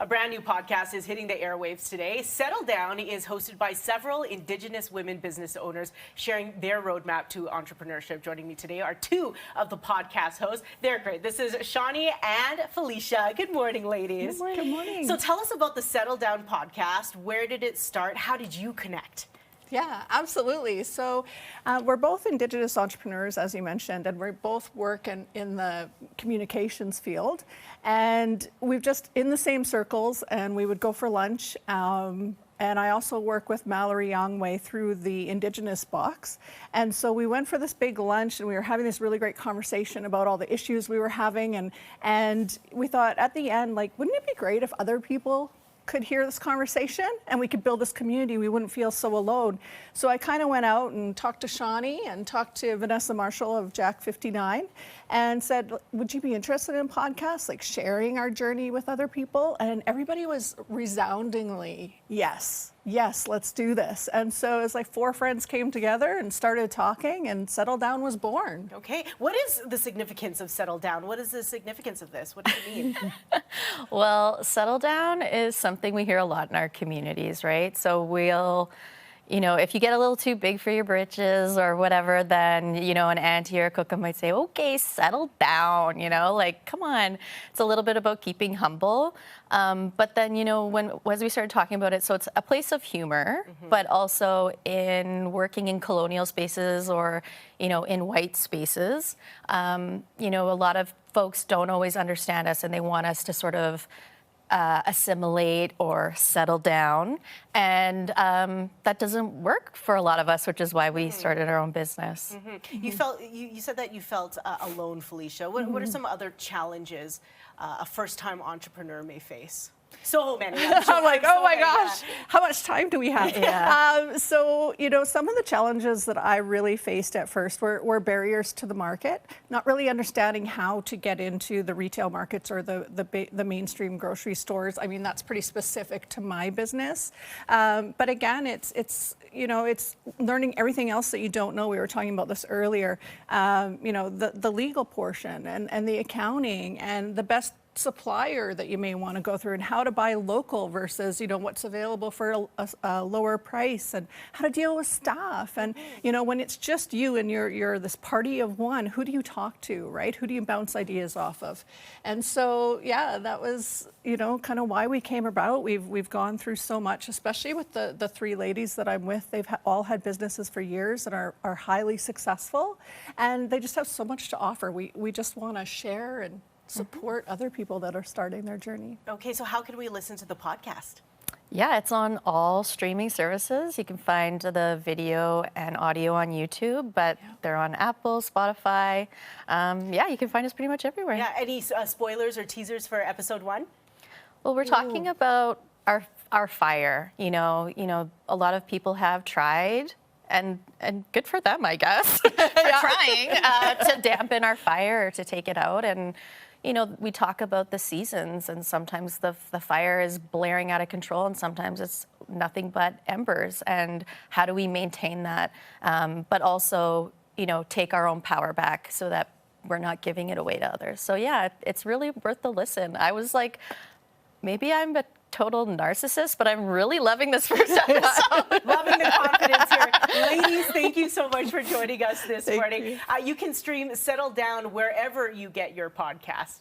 A brand new podcast is hitting the airwaves today. Settle Down is hosted by several Indigenous women business owners sharing their roadmap to entrepreneurship. Joining me today are two of the podcast hosts. They're great. This is Shani and Felicia. Good morning, ladies. Good morning. Good morning. So tell us about the Settle Down podcast. Where did it start? How did you connect? Yeah, absolutely. So we're both Indigenous entrepreneurs, as you mentioned, and we both work in the communications field. And we've just in the same circles, and we would go for lunch. And I also work with Mallory Yongway through the Indigenous box. And so we went for this big lunch, and we were having this really great conversation about all the issues we were having. And we thought at the end, like, wouldn't it be great if other people could hear this conversation and we could build this community? We wouldn't feel so alone. So I kind of went out and talked to Shani and talked to Vanessa Marshall of Jack 59 and said, would you be interested in podcasts, like sharing our journey with other people? And everybody was resoundingly, yes, let's do this. And so it's like four friends came together and started talking, and Settle Down was born. Okay. What is the significance of Settle Down? What is the significance of this? What does it mean? Well, Settle Down is something we hear a lot in our communities, right? So we'll, if you get a little too big for your britches or whatever, then, an auntie or a cook might say, okay, settle down, like, come on. It's a little bit about keeping humble. But then, as we started talking about it, so it's a place of humor, but also in working in colonial spaces or, in white spaces. A lot of folks don't always understand us, and they want us to sort of assimilate or settle down, and that doesn't work for a lot of us, which is why we started our own business. You said that you felt alone, Felicia. What are some other challenges a first-time entrepreneur may face? So many. I'm like, oh my gosh, how much time do we have? Yeah. So, some of the challenges that I really faced at first were barriers to the market, not really understanding how to get into the retail markets or the mainstream grocery stores. I mean, that's pretty specific to my business. But again, it's learning everything else that you don't know. We were talking about this earlier. The legal portion and the accounting and the best supplier that you may want to go through, and how to buy local versus what's available for a lower price, and how to deal with staff. And when it's just you and you're this party of one, who do you talk to, right? Who do you bounce ideas off of? And so that was kind of why we came about. We've gone through so much, especially with the three ladies that I'm with. They've all had businesses for years and are highly successful, and they just have so much to offer. We just want to share and support other people that are starting their journey. Okay, so how can we listen to the podcast? Yeah, it's on all streaming services. You can find the video and audio on YouTube, but they're on Apple, Spotify. You can find us pretty much everywhere. Yeah, any spoilers or teasers for episode 1? Well, we're talking about our fire. A lot of people have tried, and good for them, I guess, for trying to dampen our fire or to take it out. And we talk about the seasons, and sometimes the fire is blaring out of control, and sometimes it's nothing but embers. And how do we maintain that, but also, take our own power back so that we're not giving it away to others. So yeah, it's really worth the listen. I was like, maybe I'm a total narcissist, but I'm really loving this first episode. Loving the confidence here. Ladies, thank you so much for joining us this morning. You can stream Settle Down wherever you get your podcast.